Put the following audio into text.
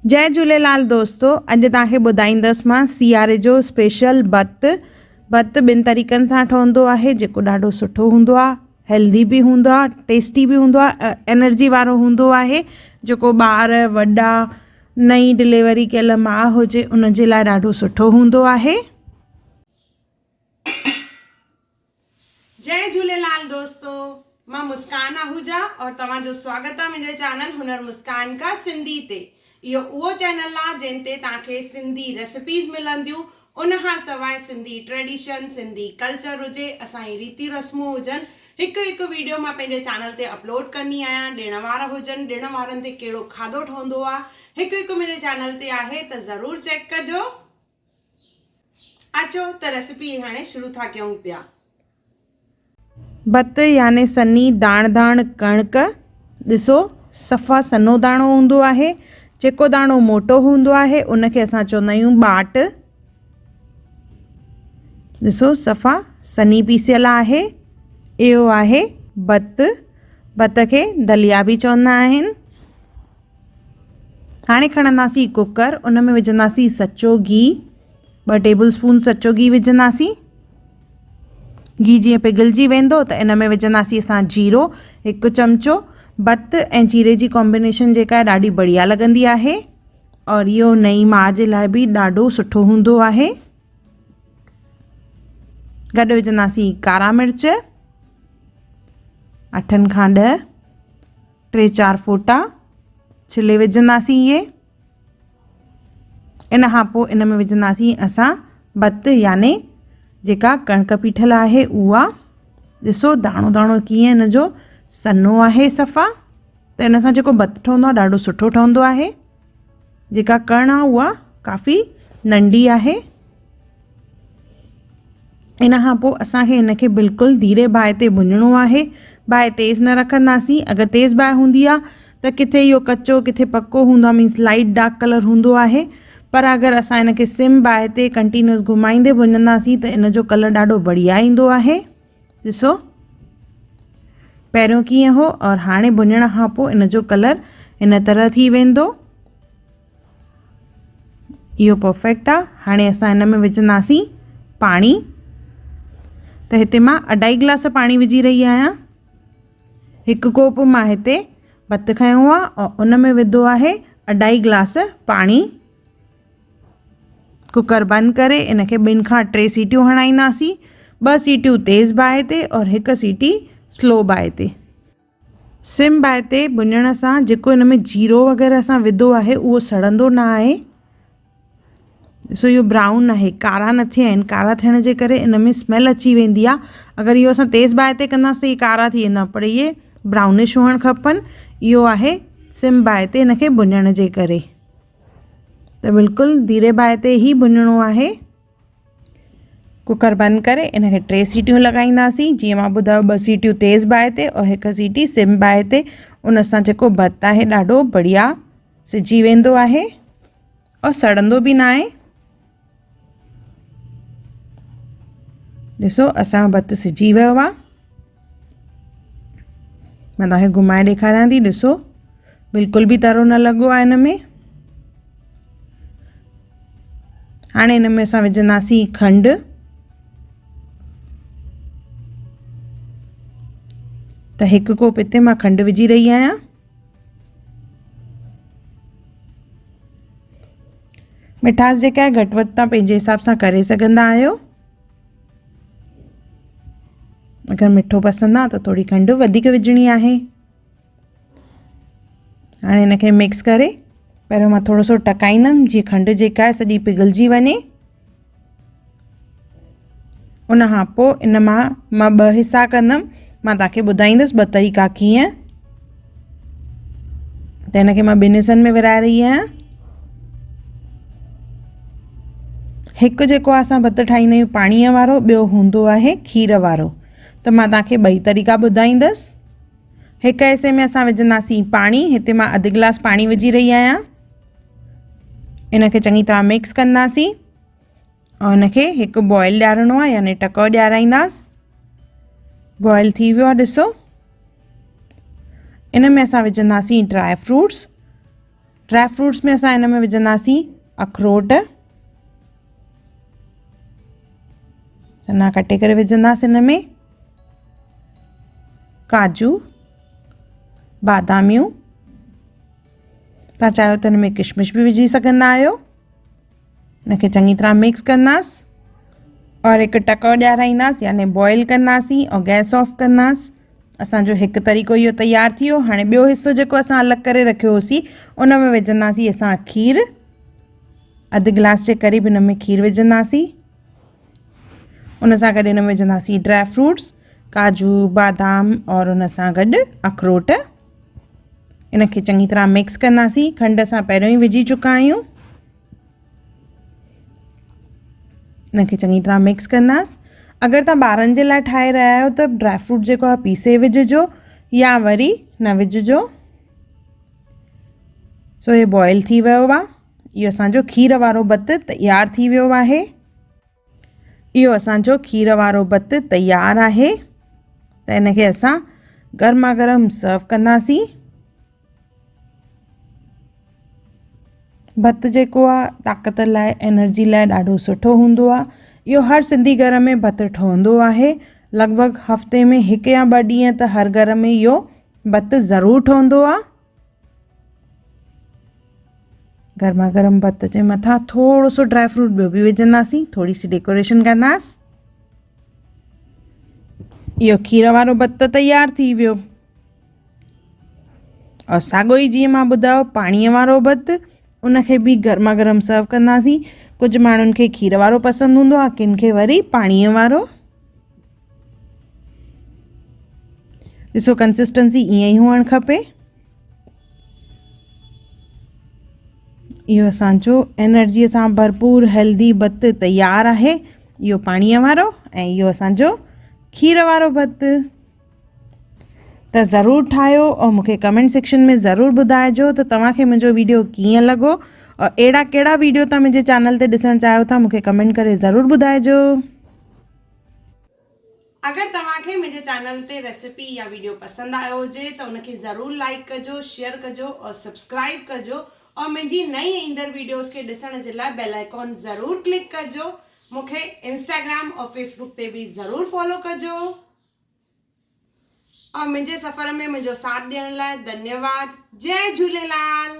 जय झूलेलाल दोस्तों, अॼु तव्हांखे ॿुधाईंदसि मां सियारे जो स्पेशल भत ॿिनि तरीक़नि सां ठहंदो आहे, जेको ॾाढो सुठो हूंदो आहे, हेल्दी बि हूंदो आहे, टेस्टी बि हूंदो आहे, एनर्जी वारो हूंदो आहे, जेको ॿार वॾा नई डिलीवरी कयल माउ हुजे उन जे लाइ ॾाढो सुठो हूंदो आहे। जय झूलेलाल दोस्तों, मां मुस्कान आहूजा और तव्हांजो स्वागत आहे मुंहिंजे चैनल हुनर मुस्कान का सिंधी ते। इहो उहो चैनल आहे जिन ते तव्हांखे सिंधी रेसिपीज़ मिलंदियूं, उनखां सवाइ सिंधी ट्रेडिशन, सिंधी कल्चर हुजे, असांजी रीति रस्मूं हुजनि, हिकु हिकु वीडियो मां पंहिंजे चैनल ते अपलोड कंदी आहियां। ॾिण वार हुजनि, ॾिण वारनि ते कहिड़ो खाधो ठहंदो आहे, हिकु हिकु मुंहिंजे चैनल ते आहे, त ज़रूरु चेक कजो। अचो त रेसिपी हाणे शुरू था कयूं पिया। भत याने सन्नी दाण कणिक, ॾिसो सफ़ा सन्नो दाणो हूंदो आहे, जेको दाणो मोटो हूंदो आहे उनखे असां चवंदा आहियूं बाट। ॾिसो सफ़ा सन्नी पीसियल आहे, इहो आहे भत। भत खे दलिया बि चवंदा आहिनि। हाणे खणंदासीं कुकर, उन में विझंदासीं सचो गिहु, 2 टेबल स्पून सचो गिहु विझंदासीं। गिहु जीअं पिघलजी वेंदो त इन में विझंदासीं असां जीरो 1 चमचो। भत ऐं जीरे जी कॉम्बिनेशन जेका आहे ॾाढी बढ़िया लॻंदी आहे और इहो नई माउ जे लाइ बि ॾाढो सुठो हूंदो आहे। गॾु विझंदासीं कारा मिर्च 8 खां 10, 3-4 फोटा छिले विझंदासीं इहे। इन खां पोइ इन में विझंदासीं असां भत याने जेका कणिक पीठल आहे उहा। ॾिसो दाणो दाणो कीअं इन जो सन्नो आहे सफ़ा, त इन सां जेको भत ठहंदो आहे ॾाढो सुठो ठहंदो आहे। जेका कण आहे उहा काफ़ी नंढी आहे। इन खां पोइ असांखे इनखे बिल्कुलु धीरे बाहि ते भुञणो आहे, बाहि तेज़ न रखंदासीं। अगरि तेज़ बाहि हूंदी आहे त किथे इहो कचो किथे पको हूंदो आहे, मीन्स लाइट डार्क कलर हूंदो आहे। पर अगरि असां इनखे सिम बाहि ते कंटिन्यूस घुमाईंदे भुञंदासीं त इन जो कलर ॾाढो बढ़िया ईंदो आहे। ॾिसो पहिरियों कीअं हो और हाणे भुञण खां पोइ इन जो कलर इन तरह थी वेंदो। इहो परफेक्ट आहे। हाणे असां इन में विझंदासीं पाणी। त हिते मां 2.5 गिलास पाणी विझी रही आहियां। 1 कोप मां हिते भत खयो आहे और उन में विधो आहे 2.5 गिलास पाणी। कुकर बंदि करे इनखे 2 खां 3 सीटियूं हणाईंदासीं। 2 सीटियूं तेज़ बाहि ते और 1 सीटी स्लो बाहि ते। सिम बाहि ते भुञण सां जेको इन में जीरो वग़ैरह असां विधो आहे उहो सड़ंदो न आहे। ॾिसो इहो ब्राउन आहे, कारा न थिया आहिनि। कारा थियण जे करे इन में स्मेल अची वेंदी आहे। अगरि इहो असां तेज़ बाहि ते कंदासीं त इहे कारा थी वेंदा, पर इहे ब्राउनिश हुअणु खपनि। इहो आहे सिम बाहि ते इनखे भुञण जे करे, त बिल्कुलु धीरे बाहि ते ई भुञणो आहे। कुकर बंदि करे इनखे 3 सीटियूं लॻाईंदासीं। जीअं मां ॿुधायो 2 सीटियूं तेज़ बाहि ते और 1 सीटी सिम बाहि ते। उन सां जेको भत आहे ॾाढो बढ़िया सिजी वेंदो आहे और सड़ंदो बि न आहे। ॾिसो असांजो भत सिजी वियो आहे। मां तव्हांखे घुमाए ॾेखारियां थी। ॾिसो बिल्कुलु बि तरो न लॻो आहे इन में। हाणे इन में असां विझंदासीं खंडु। त 1 कोप हिते मां खंडु विझी रही आहियां। मिठास जेका आहे घटि वधि तव्हां पंहिंजे हिसाब सां करे सघंदा आहियो। अगरि मिठो पसंदि आहे त थोरी खंडु वधीक विझणी आहे। हाणे इनखे मिक्स करे पहिरियों मां थोरो सो टकाईंदमि जीअं खंडु जेका आहे सॼी पिघलजी वञे। उन खां पोइ इन मां 2 हिसा कंदमि। मां तव्हांखे ॿुधाईंदसि 2 तरीक़ा कीअं। त इनखे मां 2 हिसनि में विराए रही आहियां। हिकु जेको असां भत ठाहींदा आहियूं पाणीअ वारो, ॿियो हूंदो आहे खीर वारो। त मां तव्हांखे 2 तरीक़ा ॿुधाईंदसि। 1 हिसे में असां विझंदासीं पाणी। हिते मां 1/2 गिलास पाणी विझी रही आहियां। इनखे चङी तरह मिक्स कंदासीं और इनखे 1 बॉइल ॾियारणो आहे, यानी टको ॾियाराईंदासीं। बॉइल थी वियो आहे। ॾिसो इन में असां विझंदासीं ड्राई फ्रूट्स। ड्राई फ्रूट्स में असां हिन में विझंदासीं अखरोट, सन्हा कटे करे विझंदासीं हिन में, काजू, बादामियूं, तव्हां चाहियो त हिन में किशमिश बि विझी सघंदा आहियो। हिनखे चङी तरह मिक्स कंदासीं और हिकु टको ॾियाराईंदासीं यानी बॉइल कंदासीं और गैस ऑफ कंदासीं। असांजो हिकु तरीक़ो इहो तयारु थी वियो। हाणे ॿियो हिसो जेको असां अलॻि करे रखियो होसीं उन में विझंदासीं असां खीर, अधु गिलास जे क़रीब हिन में खीर विझंदासीं। उन सां गॾु हिन में विझंदासीं ड्राई फ्रूट्स, काजू, बादाम और उन सां गॾु अखरोट। इनखे चङी तरह मिक्स कंदासीं। खंडु असां पहिरियों ई विझी चुका आहियूं। इनखे चङी तरह मिक्स कंदासीं। अगरि तव्हां ॿारनि जे लाइ ठाहे रहिया आहियो त ड्राई फ्रूट जेको आहे पीसे विझिजो या वरी न विझिजो। सो हे बॉइल थी वियो आहे। इहो असांजो खीर वारो भत तयारु थी वियो आहे। इहो असांजो खीर वारो भत तयारु आहे। त हिनखे असां गर्मा गर्म सर्व कंदासीं। भत जेको आहे ताक़त लाइ, एनर्जी लाइ ॾाढो सुठो हूंदो आहे। इहो हर सिंधी घर में भत ठहंदो आहे। लॻभॻि हफ़्ते में हिकु या ॿ ॾींहं त हर घर में इहो भत ज़रूरु ठहंदो आहे। गर्मा गर्म भत जे मथां थोरो सो ड्राई फ्रूट ॿियो बि विझंदासीं, थोरी सी डेकोरेशन कंदासीं। इहो खीर वारो भत तयारु थी वियो। और साॻियो ई जीअं मां ॿुधायो पाणीअ वारो भत, उनखे बि गर्मा गर्म सर्व कंदासीं। कुझु माण्हुनि खे खीर वारो पसंदि हूंदो आहे, किन खे वरी पाणीअ वारो। ॾिसो कंसिस्टेंसी ईअं ई हुअणु खपे। इहो असांजो एनर्जीअ सां भरपूर हेल्दी भत तयारु आहे। इहो पाणीअ वारो ऐं इहो असांजो खीर वारो भत। त ज़रूरु ठाहियो और मूंखे कमेंट सेक्शन में ज़रूरु ॿुधाइजो त तव्हांखे मुंहिंजो वीडियो कीअं लॻो और अहिड़ा कहिड़ा वीडियो तव्हां मुंहिंजे चैनल ते ॾिसणु चाहियो था मूंखे कमेंट करे ज़रूरु ॿुधाइजो। अगरि तव्हांखे मुंहिंजे चैनल ते रेसिपी या वीडियो पसंदि आयो हुजे त उनखे ज़रूरु लाइक कजो, शेयर कजो और सब्सक्राइब कजो और मुंहिंजी नई ईंदड़ वीडियोस खे ॾिसण जे लाइ बेल आइकॉन ज़रूरु क्लिक कजो। मूंखे इंस्टाग्राम और फेसबुक ते बि ज़रूरु फॉलो कजो। और मुंहिंजे सफ़र में मुंहिंजो साथ ॾियण लाइ धन्यवाद। जय झूलेलाल।